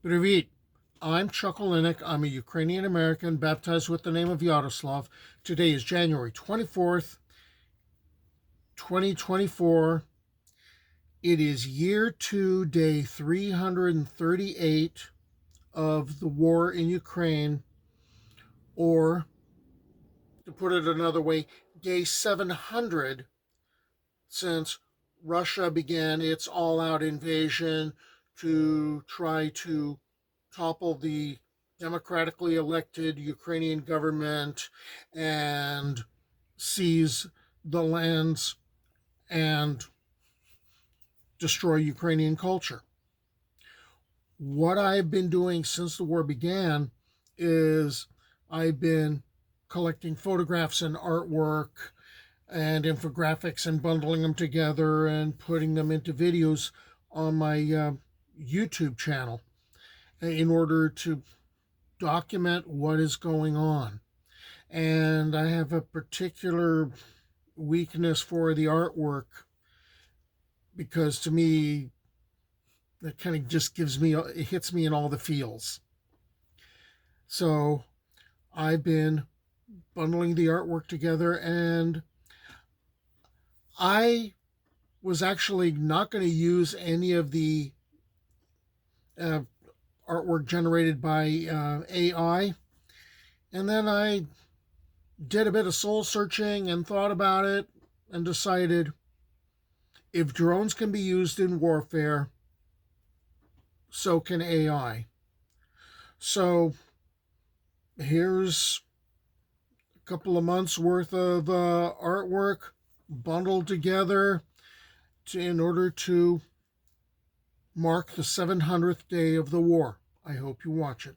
Привет. I'm Chuck Olinik. I'm a Ukrainian American baptized with the name of Yaroslav. Today is January 24th, 2024. It is year two, day 338 of the war in Ukraine, or to put it another way, day 700 since Russia began its all out invasion to try to topple the democratically elected Ukrainian government and seize the lands and destroy Ukrainian culture. What I've been doing since the war began is I've been collecting photographs and artwork and infographics and bundling them together and putting them into videos on my YouTube channel in order to document what is going on. And I have a particular weakness for the artwork because to me, that kind of just it hits me in all the feels. So I've been bundling the artwork together, and I was actually not going to use any of the uh, artwork generated by AI. And then I did a bit of soul searching and thought about it and decided if drones can be used in warfare, so can AI. So here's a couple of months worth of artwork bundled together in order to mark the 700th day of the war. I hope you watch it.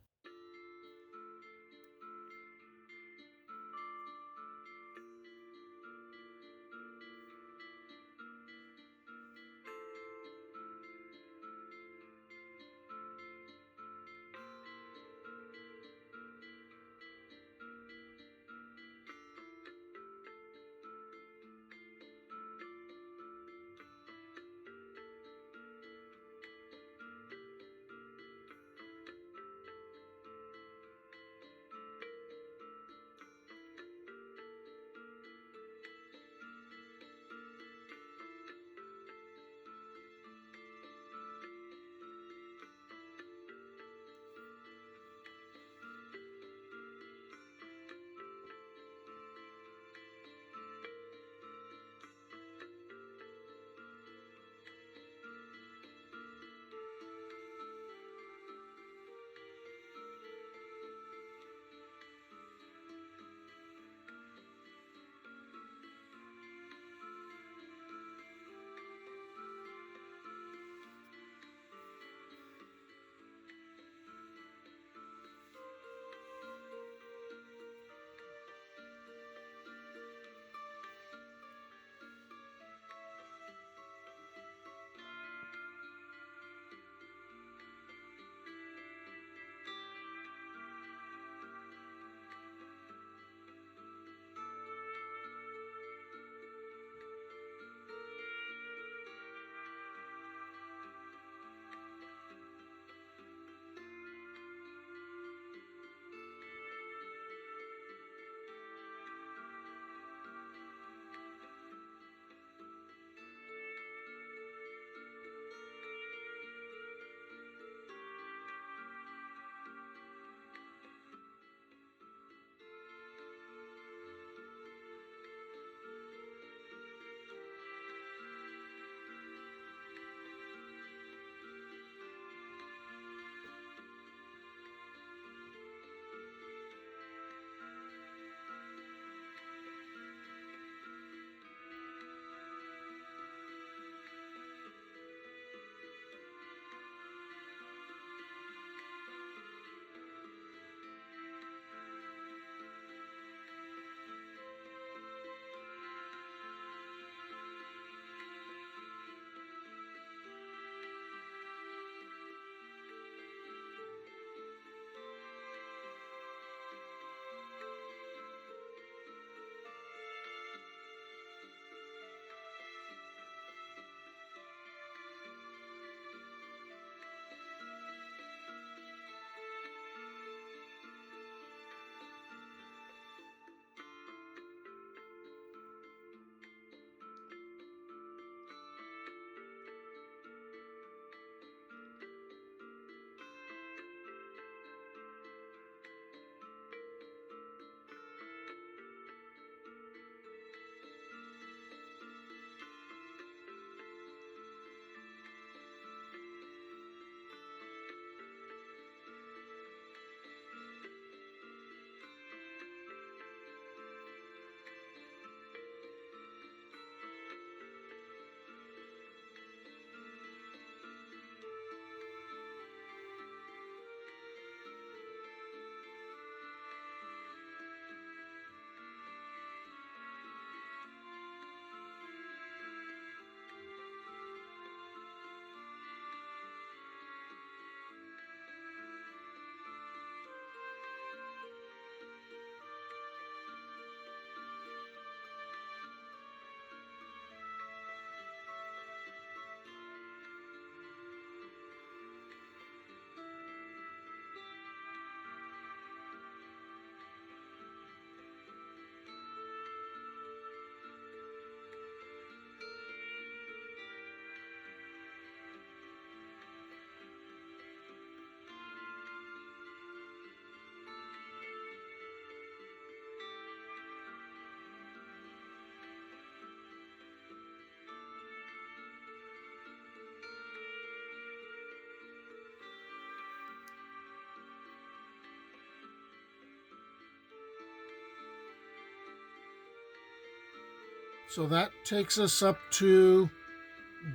So that takes us up to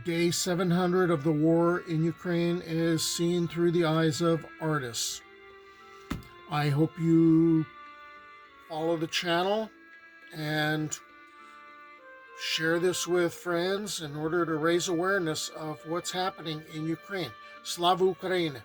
day 700 of the war in Ukraine as seen through the eyes of artists. I hope you follow the channel and share this with friends in order to raise awareness of what's happening in Ukraine. Slava Ukraini!